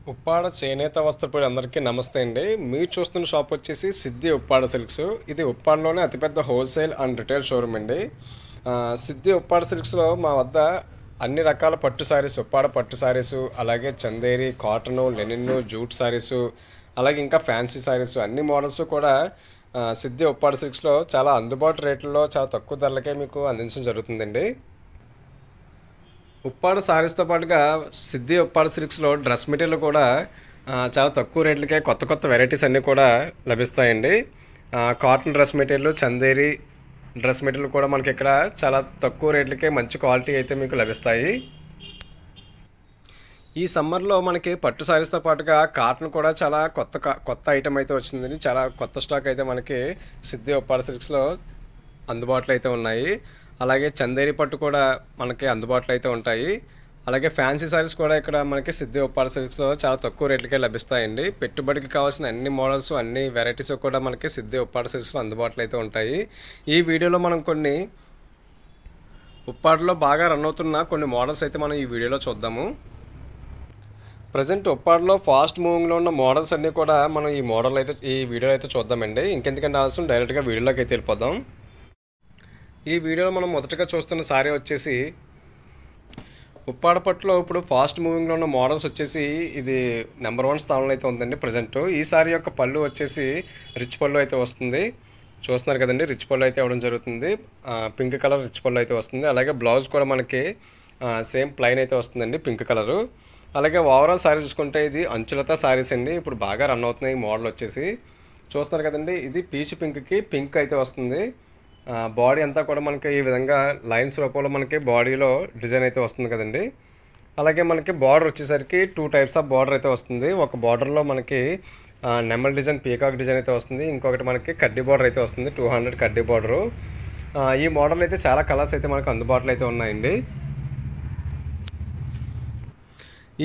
ఉప్పాడ చేనేత వస్త్రపూడి అందరికీ నమస్తే అండి. మీరు చూస్తున్న షాప్ వచ్చేసి సిద్ధి ఉప్పాడ సిల్క్స్. ఇది ఉప్పాడలోనే అతిపెద్ద హోల్సేల్ అండ్ రిటైల్ షోరూమ్ అండి. సిద్ధి ఉప్పాడ సిల్క్స్లో మా వద్ద అన్ని రకాల పట్టు శారీస్, ఉప్పాడ పట్టు శారీసు, అలాగే Chanderi, cotton, linen, jute saris, అలాగే ఇంకా ఫ్యాన్సీ శారీసు అన్ని మోడల్స్ కూడా సిద్ధి ఉప్పాడ సిల్క్స్లో చాలా అందుబాటు రేట్లలో చాలా తక్కువ ధరలకే మీకు అందించడం జరుగుతుందండి. ఉప్పాడ సారీస్తో పాటుగా సిద్ధి ఉప్పాడ సిల్క్స్లో డ్రెస్ మెటీరియల్ కూడా చాలా తక్కువ రేట్లకే కొత్త కొత్త వెరైటీస్ అన్నీ కూడా లభిస్తాయండి. Cotton dress material, Chanderi dress material కూడా మనకి ఇక్కడ చాలా తక్కువ రేట్లకే మంచి క్వాలిటీ అయితే మీకు లభిస్తాయి. ఈ సమ్మర్లో మనకి పట్టు సారీస్తో పాటుగా కాటన్ కూడా చాలా కొత్త ఐటమ్ అయితే వచ్చిందండి. చాలా కొత్త స్టాక్ అయితే మనకి సిద్ధి ఉప్పాడ సిల్క్స్లో అందుబాటులో అయితే ఉన్నాయి. అలాగే చందేరి పట్టు కూడా మనకి అందుబాటులో అయితే ఉంటాయి. అలాగే ఫ్యాన్సీ సారీస్ కూడా ఇక్కడ మనకి సిద్ధి ఉప్పాడ సిల్క్స్లో చాలా తక్కువ రేట్లకే లభిస్తాయండి. పెట్టుబడికి కావాల్సిన అన్ని మోడల్స్, అన్ని వెరైటీస్ కూడా మనకి సిద్ధి ఉప్పాడ సిల్క్స్లో అందుబాటులో అయితే ఉంటాయి. ఈ వీడియోలో మనం కొన్ని ఉప్పాడలో బాగా రన్ అవుతున్న కొన్ని మోడల్స్ అయితే మనం ఈ వీడియోలో చూద్దాము. ప్రజెంట్ ఉప్పాడలో ఫాస్ట్ మూవింగ్లో ఉన్న మోడల్స్ అన్నీ కూడా మనం ఈ వీడియోలో అయితే చూద్దామండి. ఇంకెందుకంటే ఆలస్యం డైరెక్ట్గా వీడియోలోకి అయితే వెళ్ళిపోదాం. ఈ వీడియోలో మనం మొదటగా చూస్తున్న సారీ వచ్చేసి ఉప్పాడ పట్టులో ఇప్పుడు ఫాస్ట్ మూవింగ్లో ఉన్న మోడల్స్ వచ్చేసి ఇది నెంబర్ 1 స్థానంలో అయితే ఉందండి ప్రజెంట్. ఈ సారీ యొక్క పళ్ళు వచ్చేసి రిచ్ పళ్ళు అయితే వస్తుంది. చూస్తున్నారు కదండి, రిచ్ పళ్ళు అయితే ఇవ్వడం జరుగుతుంది. పింక్ కలర్ రిచ్ పళ్ళు అయితే వస్తుంది. అలాగే బ్లౌజ్ కూడా మనకి సేమ్ ప్లెయిన్ అయితే వస్తుందండి, పింక్ కలరు. అలాగే ఓవరాల్ సారీ చూసుకుంటే ఇది అంచులత సారీస్ అండి, ఇప్పుడు బాగా రన్ అవుతున్నాయి ఈ మోడల్ వచ్చేసి. చూస్తున్నారు కదండి, ఇది పీచ్ పింక్కి పింక్ అయితే వస్తుంది. బాడీ అంతా కూడా మనకి ఈ విధంగా లైన్స్ రూపంలో మనకి బాడీలో డిజైన్ అయితే వస్తుంది కదండి. అలాగే మనకి బార్డర్ వచ్చేసరికి 2 టైప్స్ ఆఫ్ బార్డర్ అయితే వస్తుంది. ఒక బార్డర్లో మనకి నెమల్ డిజైన్, పీకాక్ డిజైన్ అయితే వస్తుంది. ఇంకొకటి మనకి కడ్డీ బార్డర్ అయితే వస్తుంది, 200 కడ్డీ బార్డరు. ఈ మోడల్ అయితే చాలా కలర్స్ అయితే మనకు అందుబాటులో అయితే ఉన్నాయండి.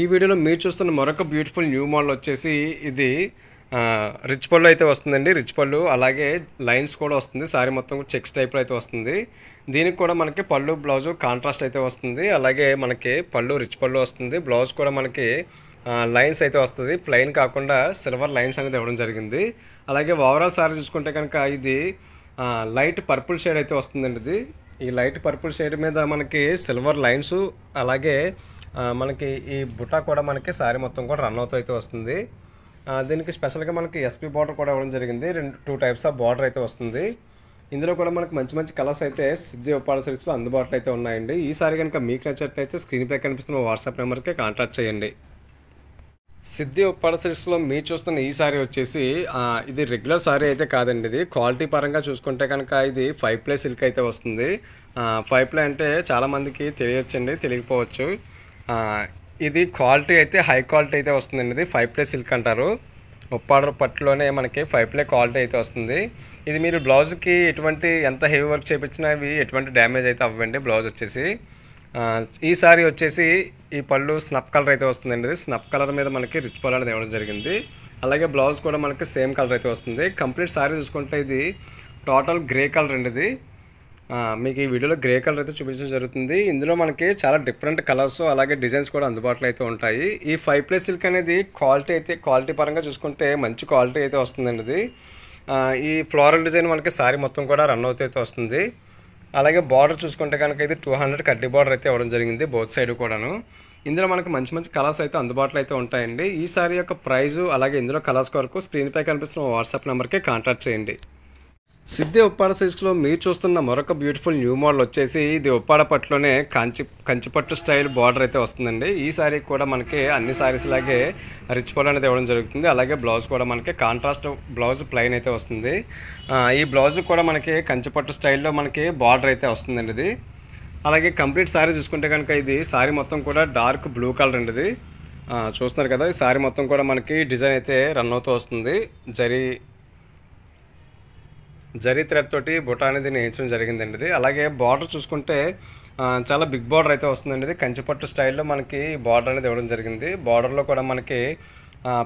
ఈ వీడియోలో మీరు చూస్తున్న మరొక బ్యూటిఫుల్ న్యూ మోడల్ వచ్చేసి ఇది రిచ్ పళ్ళు అయితే వస్తుందండి. రిచ్ పళ్ళు అలాగే లైన్స్ కూడా వస్తుంది. సారీ మొత్తం చెక్స్ టైప్లో అయితే వస్తుంది. దీనికి కూడా మనకి పళ్ళు బ్లౌజు కాంట్రాస్ట్ అయితే వస్తుంది. అలాగే మనకి పళ్ళు రిచ్ పళ్ళు వస్తుంది. బ్లౌజ్ కూడా మనకి లైన్స్ అయితే వస్తుంది, ప్లెయిన్ కాకుండా సిల్వర్ లైన్స్ అనేది ఇవ్వడం జరిగింది. అలాగే ఓవరాల్ సారీ చూసుకుంటే కనుక ఇది లైట్ పర్పుల్ షేడ్ అయితే వస్తుందండి. ఇది ఈ లైట్ పర్పుల్ షేడ్ మీద మనకి సిల్వర్ లైన్స్, అలాగే మనకి ఈ బుటా కూడా మనకి సారీ మొత్తం కూడా రన్ అవుతూ అయితే వస్తుంది. దీనికి స్పెషల్గా మనకి ఎస్పీ బార్డర్ కూడా ఇవ్వడం జరిగింది. 2 టైప్స్ ఆఫ్ బార్డర్ అయితే వస్తుంది. ఇందులో కూడా మనకి మంచి మంచి కలర్స్ అయితే సిద్ధి ఉప్పాడ సిల్క్స్లో అందుబాటులో అయితే ఉన్నాయండి. ఈ సారీ కనుక మీకు నచ్చినట్లయితే స్క్రీన్పై కనిపిస్తున్న వాట్సాప్ నెంబర్కి కాంటాక్ట్ చేయండి. సిద్ధి ఉప్పాడ సిల్క్స్లో మీరు చూస్తున్న ఈ సారీ వచ్చేసి ఇది రెగ్యులర్ సారీ అయితే కాదండి. ఇది క్వాలిటీ పరంగా చూసుకుంటే కనుక ఇది 5 ప్లే సిల్క్ అయితే వస్తుంది. 5 ప్లే అంటే చాలామందికి తెలియచ్చండి, తెలియకపోవచ్చు. ఇది క్వాలిటీ అయితే హై క్వాలిటీ అయితే వస్తుందండి. ఇది 5 ప్లే సిల్క్ అంటారు. ఉప్పాడ పట్టులోనే మనకి 5 ప్లే క్వాలిటీ అయితే వస్తుంది. ఇది మీరు బ్లౌజ్కి ఎంత హెవీ వర్క్ చేయించినా ఇవి ఎటువంటి డ్యామేజ్ అయితే అవ్వండి. బ్లౌజ్ వచ్చేసి ఈ సారీ వచ్చేసి ఈ పళ్ళు స్నఫ్ కలర్ అయితే వస్తుందండి. ఇది స్నఫ్ కలర్ మీద మనకి రిచ్ పళ్ళు అనేది ఇవ్వడం జరిగింది. అలాగే బ్లౌజ్ కూడా మనకి సేమ్ కలర్ అయితే వస్తుంది. కంప్లీట్ సారీ చూసుకుంటే ఇది టోటల్ గ్రే కలర్ అండి. ఇది మీకు ఈ వీడియోలో గ్రే కలర్ అయితే చూపించడం జరుగుతుంది. ఇందులో మనకి చాలా డిఫరెంట్ కలర్స్ అలాగే డిజైన్స్ కూడా అందుబాటులో అయితే ఉంటాయి. ఈ 5 ప్లే సిల్క్ అనేది క్వాలిటీ పరంగా చూసుకుంటే మంచి క్వాలిటీ అయితే వస్తుందండి. ఇది ఈ ఫ్లోరల్ డిజైన్ మనకి సారీ మొత్తం కూడా రన్ అవుతూ అయితే వస్తుంది. అలాగే బార్డర్ చూసుకుంటే కనుక ఇది 200 కడ్డీ బార్డర్ అయితే ఇవ్వడం జరిగింది, బోత్ సైడ్ కూడాను. ఇందులో మనకి మంచి మంచి కలర్స్ అయితే అందుబాటులో అయితే ఉంటాయండి. ఈ సారీ యొక్క ప్రైజు అలాగే ఇందులో కలర్స్ కొరకు స్క్రీన్పై కనిపిస్తున్న వాట్సాప్ నెంబర్కి కాంటాక్ట్ చేయండి. సిద్ధి ఉప్పాడ సిల్క్స్లో మీరు చూస్తున్న మరొక బ్యూటిఫుల్ న్యూ మోడల్ వచ్చేసి ఇది ఉప్పాడ పట్టులోనే కంచిపట్టు స్టైల్ బార్డర్ అయితే వస్తుందండి. ఈ సారీ కూడా మనకి అన్ని సారీస్ లాగే రిచ్ పళ్ళు అనేది ఇవ్వడం జరుగుతుంది. అలాగే బ్లౌజ్ కూడా మనకి కాంట్రాస్ట్ బ్లౌజ్ ప్లెయిన్ అయితే వస్తుంది. ఈ బ్లౌజ్ కూడా మనకి కంచిపట్టు స్టైల్లో మనకి బార్డర్ అయితే వస్తుందండి. ఇది అలాగే కంప్లీట్ సారీ చూసుకుంటే కనుక ఇది సారీ మొత్తం కూడా డార్క్ బ్లూ కలర్ అండి. ఇది చూస్తున్నారు కదా, ఈ సారీ మొత్తం కూడా మనకి డిజైన్ అయితే రన్ అవుతూ వస్తుంది. జరీ థ్రెడ్ తోటి బుటా అనేది నేర్చడం జరిగిందండి. ఇది అలాగే బార్డర్ చూసుకుంటే చాలా బిగ్ బార్డర్ అయితే వస్తుందండి. ఇది కంచిపట్టు స్టైల్లో మనకి బార్డర్ అనేది ఇవ్వడం జరిగింది. బార్డర్లో కూడా మనకి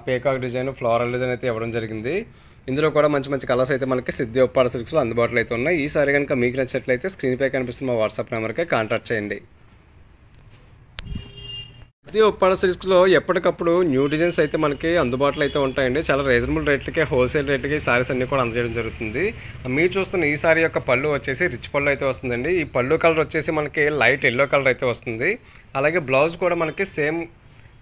పీకాక్ డిజైన్, ఫ్లోరల్ డిజైన్ అయితే ఇవ్వడం జరిగింది. ఇందులో కూడా మంచి మంచి కలర్స్ అయితే మనకి సిద్ధి ఉప్పాడ సిల్క్స్లో అందుబాటులో అయితే ఉన్నాయి. ఈ సారీ కనుక మీకు నచ్చినట్లయితే స్క్రీన్పై కనిపిస్తున్న వాట్సాప్ నెంబర్కి కాంటాక్ట్ చేయండి. ఇది ఉప్పాడ సిల్క్స్లో ఎప్పటికప్పుడు న్యూ డిజైన్స్ అయితే మనకి అందుబాటులో అయితే ఉంటాయండి. చాలా రీజనబుల్ రేట్లకే, హోల్సేల్ రేట్లకి సారీస్ అన్నీ కూడా అందజేయడం జరుగుతుంది. మీరు చూస్తున్న ఈ సారీ యొక్క పళ్ళు వచ్చేసి రిచ్ పళ్ళు అయితే వస్తుందండి. ఈ పళ్ళు కలర్ వచ్చేసి మనకి లైట్ ఎల్లో కలర్ అయితే వస్తుంది. అలాగే బ్లౌజ్ కూడా మనకి సేమ్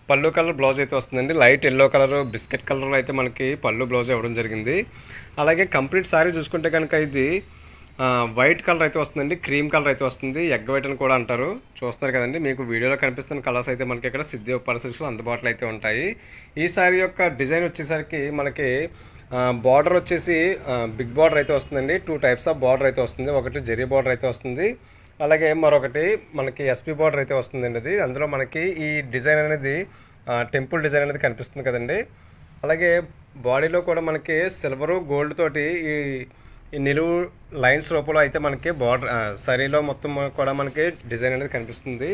పళ్ళు కలర్ బ్లౌజ్ అయితే వస్తుందండి. లైట్ ఎల్లో కలర్, బిస్కెట్ కలర్లో అయితే మనకి పళ్ళు బ్లౌజ్ ఇవ్వడం జరిగింది. అలాగే కంప్లీట్ సారీ చూసుకుంటే కనుక ఇది వైట్ కలర్ అయితే వస్తుందండి. క్రీమ్ కలర్ అయితే వస్తుంది. ఎగ్ వైట్ అని కూడా అంటారు. చూస్తున్నారు కదండి, మీకు వీడియోలో కనిపిస్తున్న కలర్స్ అయితే మనకి ఇక్కడ సిద్ధి ఉప్పాడ సిల్క్స్లో అందుబాటులో అయితే ఉంటాయి. ఈ సారీ యొక్క డిజైన్ వచ్చేసరికి మనకి బార్డర్ వచ్చేసి బిగ్ బార్డర్ అయితే వస్తుందండి. 2 టైప్స్ ఆఫ్ బార్డర్ అయితే వస్తుంది. ఒకటి జెరీ బార్డర్ అయితే వస్తుంది. అలాగే మరొకటి మనకి ఎస్పీ బార్డర్ అయితే వస్తుందండి. అది అందులో మనకి ఈ డిజైన్ అనేది టెంపుల్ డిజైన్ అనేది కనిపిస్తుంది కదండి. అలాగే బాడీలో కూడా మనకి సిల్వరు గోల్డ్ తోటి ఈ నిలువు లైన్స్ రూపంలో అయితే మనకి బార్డర్ సరీలో మొత్తం కూడా మనకి డిజైన్ అనేది కనిపిస్తుంది.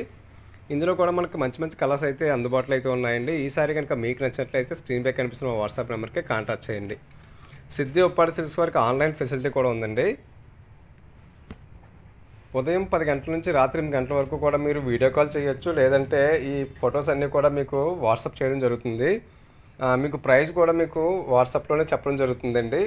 ఇందులో కూడా మనకి మంచి మంచి కలర్స్ అయితే అందుబాటులో అయితే ఉన్నాయండి. ఈ సారీ కనుక మీకు నచ్చినట్లయితే స్క్రీన్ పై కనిపిస్తున్న వాట్సాప్ నెంబర్కి కాంటాక్ట్ చేయండి. సిద్ధి ఉప్పాడ సిల్క్స్ వారికి ఆన్లైన్ ఫెసిలిటీ కూడా ఉందండి. ఉదయం 10 గంటల నుంచి రాత్రి 8 గంటల వరకు కూడా మీరు వీడియో కాల్ చేయొచ్చు. లేదంటే ఈ ఫొటోస్ అన్నీ కూడా మీకు వాట్సాప్ చేయడం జరుగుతుంది. మీకు ప్రైస్ కూడా మీకు వాట్సాప్లోనే చెప్పడం జరుగుతుందండి.